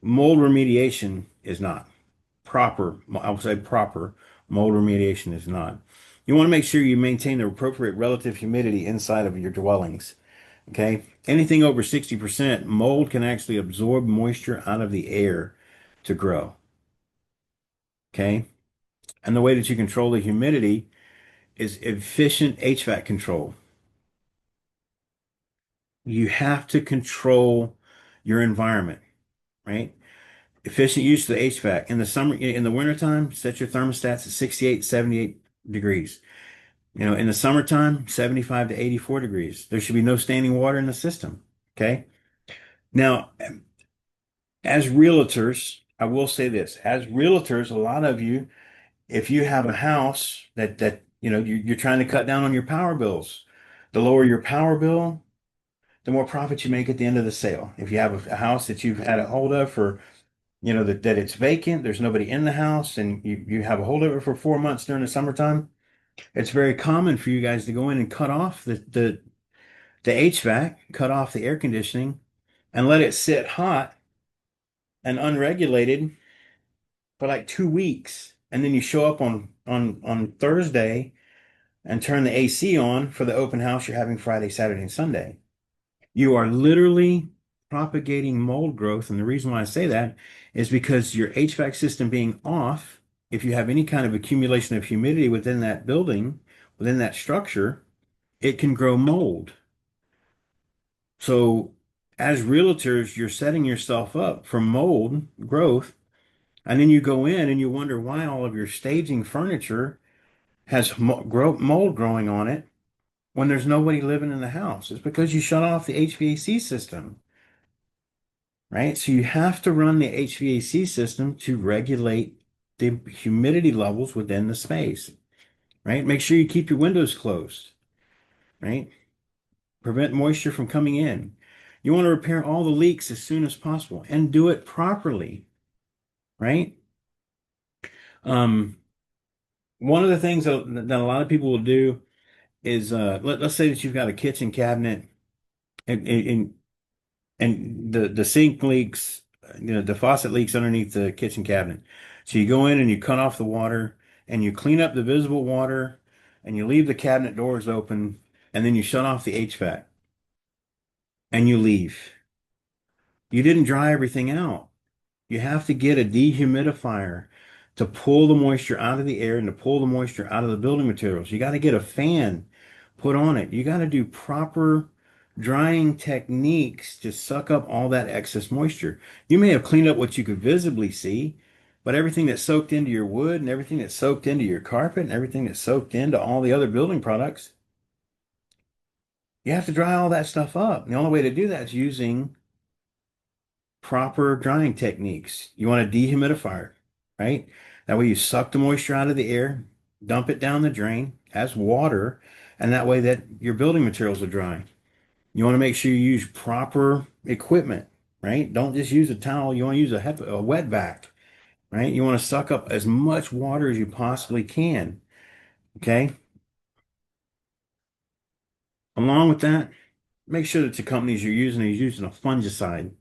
Mold remediation is not proper. I would say proper mold remediation is not. You want to make sure you maintain the appropriate relative humidity inside of your dwellings. Okay. Anything over 60%, mold can actually absorb moisture out of the air to grow. Okay. And the way that you control the humidity is efficient HVAC control. You have to control your environment, right? Efficient use of the HVAC. In the summer, in the wintertime, set your thermostats at 68, 78 degrees. In the summertime, 75 to 84 degrees. There should be no standing water in the system. Okay. Now, as realtors, I will say this, as realtors, a lot of you, if you have a house that you're trying to cut down on your power bills, the lower your power bill, the more profit you make at the end of the sale. If you have a house that you've had a hold of for, that it's vacant, there's nobody in the house, and you have a hold of it for 4 months during the summertime, it's very common for you guys to go in and cut off the HVAC, cut off the air conditioning, and let it sit hot and unregulated for like 2 weeks. And then you show up on Thursday and turn the AC on for the open house you're having Friday, Saturday, and Sunday. You are literally propagating mold growth. And the reason why I say that is because your HVAC system being off, if you have any kind of accumulation of humidity within that building, within that structure, it can grow mold. So as realtors, you're setting yourself up for mold growth, and then you go in and you wonder why all of your staging furniture has mold growing on it when there's nobody living in the house. It's because you shut off the HVAC system, right? So you have to run the HVAC system to regulate the humidity levels within the space, right? Make sure you keep your windows closed, right? Prevent moisture from coming in. You want to repair all the leaks as soon as possible and do it properly, right? Um, One of the things that a lot of people will do is let's say that you've got a kitchen cabinet and the sink leaks, the faucet leaks underneath the kitchen cabinet. So you go in and you cut off the water and you clean up the visible water and you leave the cabinet doors open and then you shut off the HVAC and you leave. You didn't dry everything out. You have to get a dehumidifier to pull the moisture out of the air and to pull the moisture out of the building materials. You got to get a fan put on it. You got to do proper drying techniques to suck up all that excess moisture. You may have cleaned up what you could visibly see, but everything that soaked into your wood and everything that soaked into your carpet and everything that soaked into all the other building products, you have to dry all that stuff up. And the only way to do that is using proper drying techniques. You want a dehumidifier, right? That way you suck the moisture out of the air, dump it down the drain as water, and that way that your building materials are dry. You want to make sure you use proper equipment, right? Don't just use a towel. You want to use a wet vac, right? You want to suck up as much water as you possibly can, okay? Along with that, make sure that the companies you're using is using a fungicide.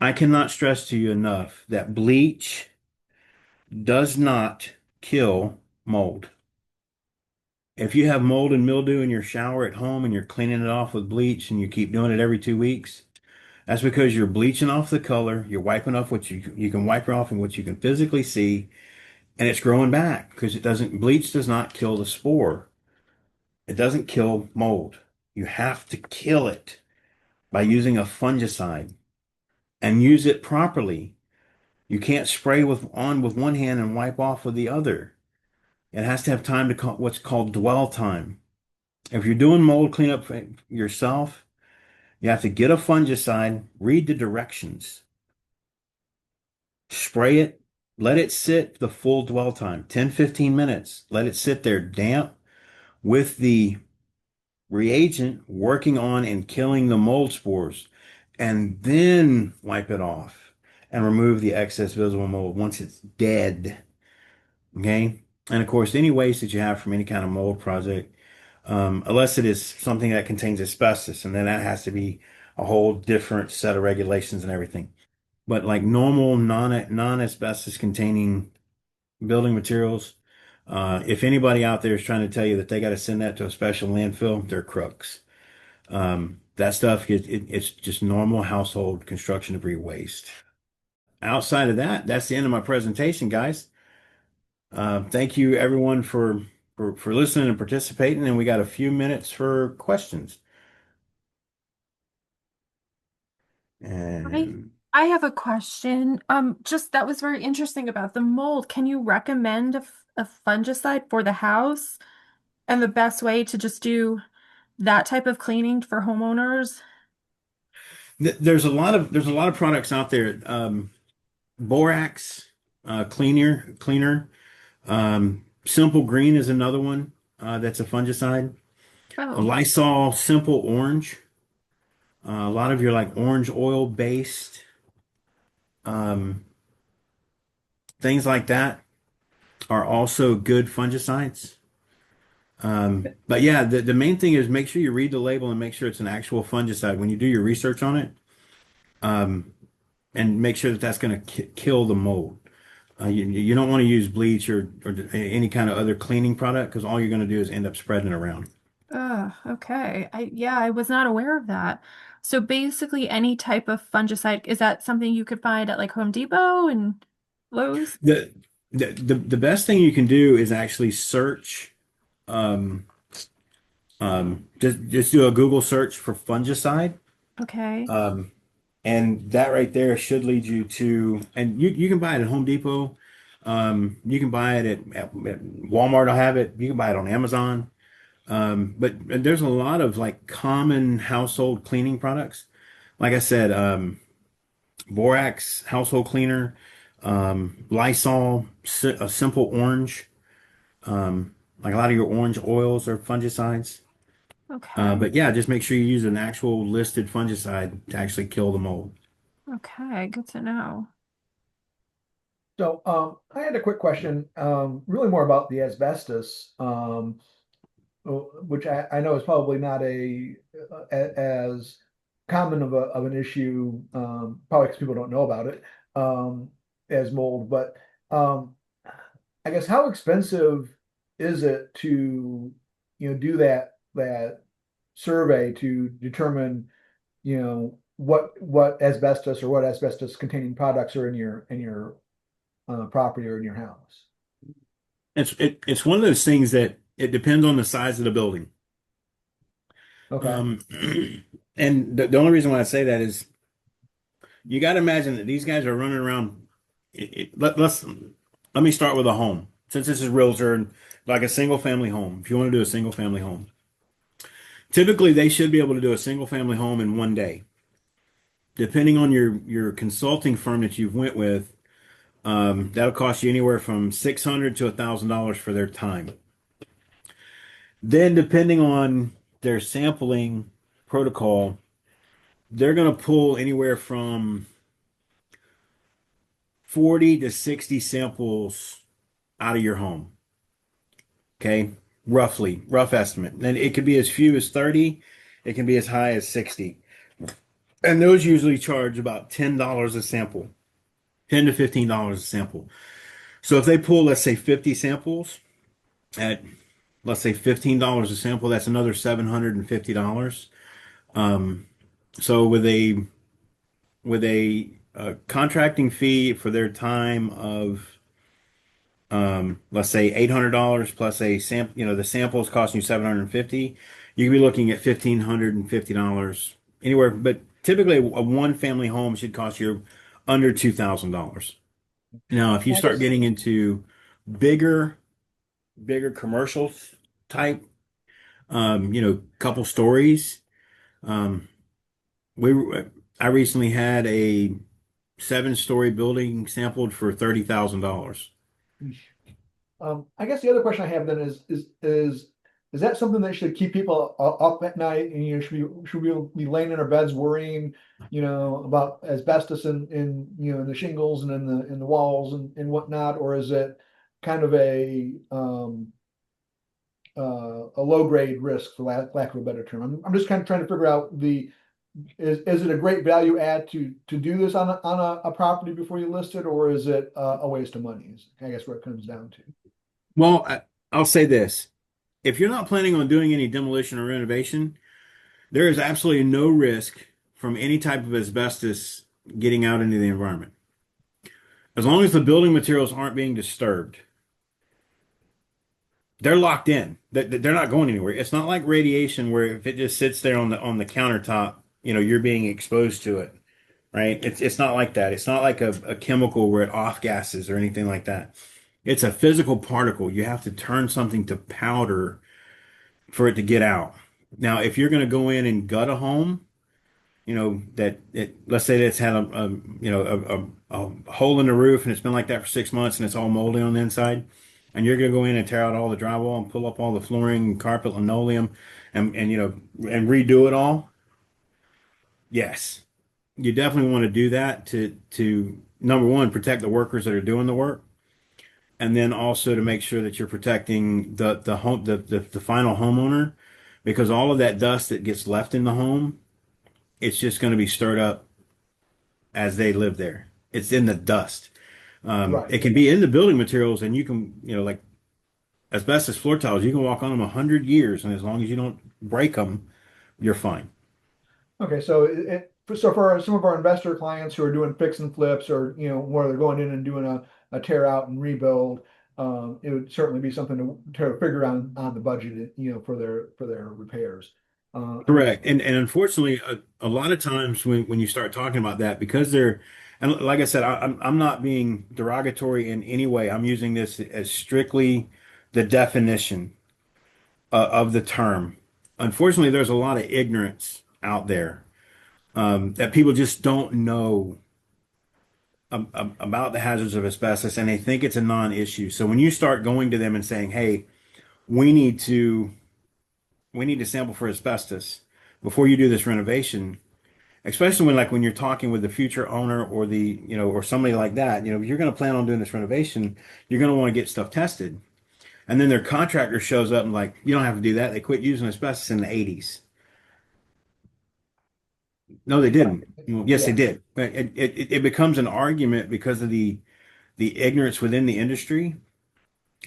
I cannot stress to you enough that bleach does not kill mold. If you have mold and mildew in your shower at home and you're cleaning it off with bleach and you keep doing it every 2 weeks, that's because you're bleaching off the color, you're wiping off what you can wipe off and what you can physically see, and it's growing back because bleach does not kill the spore. It doesn't kill mold. You have to kill it by using a fungicide and use it properly. You can't spray with one hand and wipe off with the other. It has to have time to call what's called dwell time. If you're doing mold cleanup yourself, you have to get a fungicide, read the directions, spray it, let it sit the full dwell time, 10, 15 minutes. Let it sit there damp with the reagent working on and killing the mold spores, and then wipe it off and remove the excess visible mold once it's dead. Okay. And of course, any waste that you have from any kind of mold project, unless it is something that contains asbestos, and then that has to be a whole different set of regulations and everything. But like normal non-asbestos containing building materials, if anybody out there is trying to tell you that they got to send that to a special landfill, they're crooks. That stuff it's just normal household construction debris waste. Outside of that, that's the end of my presentation, guys. Thank you everyone for listening and participating, and we got a few minutes for questions. I And I have a question. Just that was very interesting about the mold. Can you recommend a fungicide for the house and the best way to just do that type of cleaning for homeowners? there's a lot of products out there. Borax cleaner. Simple Green is another one that's a fungicide. A Oh, Lysol Simple Orange. A lot of your like orange oil based um, things like that are also good fungicides. But yeah, the main thing is make sure you read the label and make sure it's an actual fungicide when you do your research on it, um, and make sure that that's going to kill the mold. You don't want to use bleach or any kind of other cleaning product because all you're going to do is end up spreading it around. okay. I was not aware of that. So basically any type of fungicide, is that something you could find at like Home Depot and Lowe's? The, the best thing you can do is actually search, um, just do a Google search for fungicide Okay. Um, and that right there should lead you to, and you can buy it at Home Depot. You can buy it at Walmart. I'll have it. You can buy it on Amazon. But there's a lot of like common household cleaning products. Like I said, borax household cleaner, Lysol, a simple orange, like a lot of your orange oils are fungicides. Okay. But yeah, just make sure you use an actual listed fungicide to actually kill the mold. Okay. Good to know. So, I had a quick question, really more about the asbestos, which I know is probably not as common of an issue, probably because people don't know about it, as mold. But I guess how expensive is it to, do that survey to determine, what asbestos or what asbestos containing products are in your property or in your house? It's one of those things that it depends on the size of the building. Okay. Um, and the only reason why I say that is you got to imagine that these guys are running around. Let me start with a home. Since this is realtor and like a single family home, if you want to do a single family home, typically they should be able to do a single family home in one day. Depending on your consulting firm that you've went with, that'll cost you anywhere from $600 to $1,000 for their time. Then, depending on their sampling protocol, they're going to pull anywhere from 40 to 60 samples out of your home. Okay. Roughly, rough estimate. And it could be as few as 30, it can be as high as 60. And those usually charge about $10 a sample, 10 to $15 a sample. So if they pull, let's say 50 samples at, let's say $15 a sample, that's another $750. Um, so with a contracting fee for their time of let's say $800 plus a sample, the sample is costing you 750, you could be looking at $1,550 anywhere, but typically a one family home should cost you under $2,000. Now, if you I start guess, getting into bigger, bigger commercial type, couple stories, um, we I recently had a 7-story building sampled for $30,000. I guess the other question I have then is that something that should keep people up at night, and should we be laying in our beds worrying, about asbestos in the shingles and in the walls and whatnot, or is it kind of a low grade risk, for lack of a better term? I'm just kind of trying to figure out is it a great value add to do this on a property before you list it, or is it a waste of money? Is I guess what it comes down to. Well, I'll say this. If you're not planning on doing any demolition or renovation, there is absolutely no risk from any type of asbestos getting out into the environment. As long as the building materials aren't being disturbed, they're locked in. They're not going anywhere. It's not like radiation where if it just sits there on the countertop, you're being exposed to it, right? It's not like that. It's not like a chemical where it off gases or anything like that. It's a physical particle. You have to turn something to powder for it to get out. Now, if you're going to go in and gut a home, let's say that it's had a hole in the roof and it's been like that for 6 months and it's all moldy on the inside, and you're going to go in and tear out all the drywall and pull up all the flooring, carpet, linoleum, and redo it all. Yes, you definitely want to do that to number one, protect the workers that are doing the work, and then also to make sure that you're protecting the final homeowner, because all of that dust that gets left in the home, it's just going to be stirred up as they live there. It's in the dust. Right. It can be in the building materials, and you can, like asbestos floor tiles, you can walk on them 100 years, and as long as you don't break them, you're fine. Okay, so so for some of our investor clients who are doing fix and flips, or where they're going in and doing a tear out and rebuild, it would certainly be something to figure on the budget, for their repairs. I mean, Correct. And unfortunately, a lot of times when you start talking about that, because they're, and like I said, I'm not being derogatory in any way. I'm using this as strictly the definition of the term. Unfortunately, there's a lot of ignorance out there that people just don't know about the hazards of asbestos, and they think it's a non-issue. So when you start going to them and saying, "Hey, we need to we need to sample for asbestos before you do this renovation," especially when you're talking with the future owner or or somebody like that, if you're going to plan on doing this renovation, you're going to want to get stuff tested. And then their contractor shows up and like, you don't have to do that. They quit using asbestos in the 80s. No, they right. didn't. Well, yes, they Yeah. did. But it becomes an argument because of the ignorance within the industry.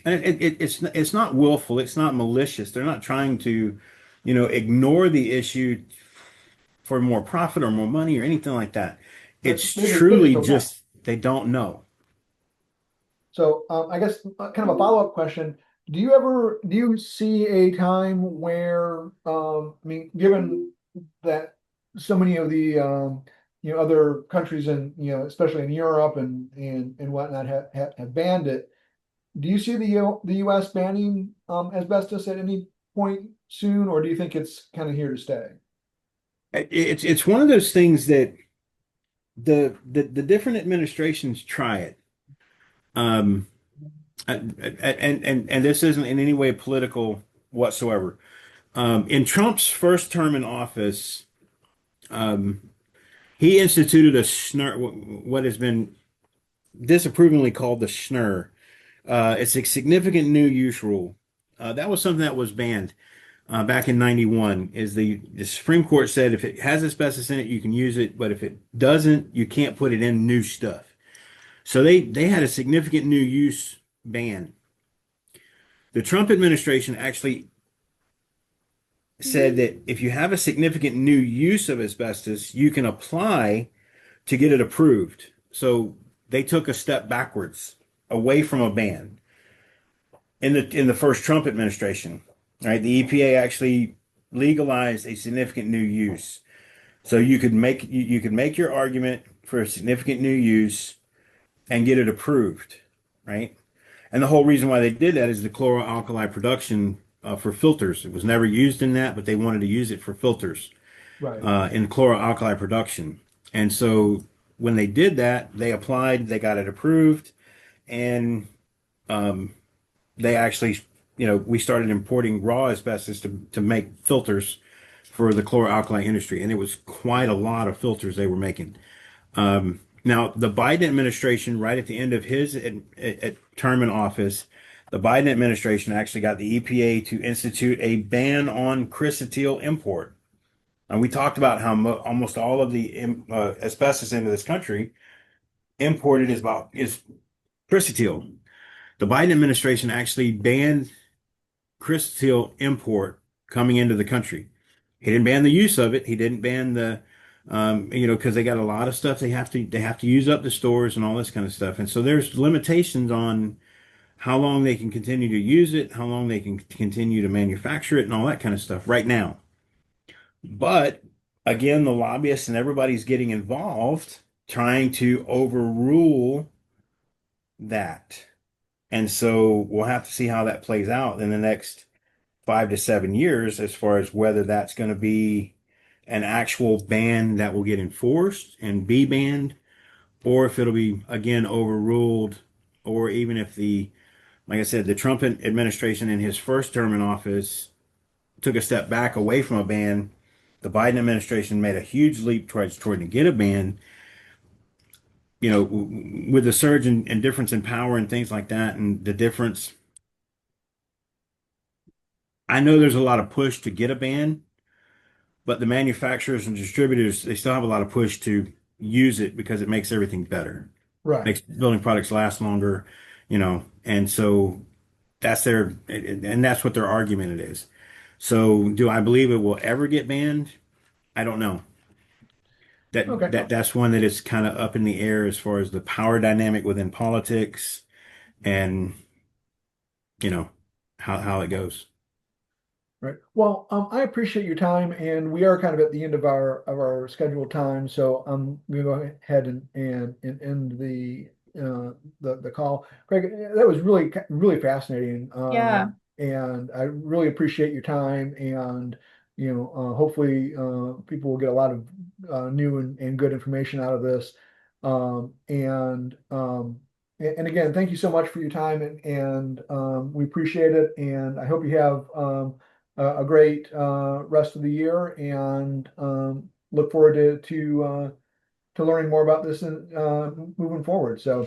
And it's not willful, it's not malicious. They're not trying to, ignore the issue for more profit or more money or anything like that. But It's they just truly don't know. just they don't know. So I guess kind of a follow-up question. Do you see a time where, I mean, given that so many of the, other countries and, especially in Europe and whatnot have banned it, do you see the US banning, asbestos at any point soon, or do you think it's kind of here to stay? It's one of those things that the different administrations try it. Um, and this isn't in any way political whatsoever. In Trump's first term in office, um, he instituted a SNUR, what has been disapprovingly called the SNUR. It's a significant new use rule. That was something that was banned back in 91. Is the Supreme Court said if it has asbestos in it, you can use it, but if it doesn't, you can't put it in new stuff. So they had a significant new use ban. The Trump administration actually said that if you have a significant new use of asbestos, you can apply to get it approved. So they took a step backwards away from a ban in the first Trump administration. Right, the EPA actually legalized a significant new use. So you could make your argument for a significant new use and get it approved, right? And the whole reason why they did that is the chloroalkali production for filters. It was never used in that, but they wanted to use it for filters Right. in chloroalkali production. And so when they did that, they applied, they got it approved, and um, they actually, we started importing raw asbestos to make filters for the chloroalkali industry. And it was quite a lot of filters they were making. Now, the Biden administration, right at the end of his term in office, the Biden administration actually got the EPA to institute a ban on chrysotile import. And we talked about how almost all of the asbestos into this country imported is chrysotile. The Biden administration actually banned chrysotile import coming into the country. He didn't ban the use of it. He didn't ban because they got a lot of stuff they have to use up the stores and all this kind of stuff. And so there's limitations on how long they can continue to use it, how long they can continue to manufacture it, and all that kind of stuff right now. But again, the lobbyists and everybody's getting involved trying to overrule that. And so we'll have to see how that plays out in the next 5 to 7 years as far as whether that's going to be an actual ban that will get enforced and be banned, or if it'll be again overruled, or even if like I said, the Trump administration in his first term in office took a step back away from a ban. The Biden administration made a huge leap towards trying to get a ban. With the surge and difference in power and things like that, and the difference, I know there's a lot of push to get a ban, but the manufacturers and distributors, they still have a lot of push to use it because it makes everything better, Right. makes building products last longer, and so and that's what their argument it is. So do I believe it will ever get banned? I don't know. Okay. That's one that is kind of up in the air as far as the power dynamic within politics and you know how it goes. Right. Well, I appreciate your time, and we are kind of at the end of our scheduled time, so I'm gonna go ahead and end the call. Craig, that was really fascinating, Yeah. and I really appreciate your time, and hopefully people will get a lot of new and good information out of this. And again, thank you so much for your time, and we appreciate it, and I hope you have a great rest of the year, and look forward to learning more about this and moving forward. So.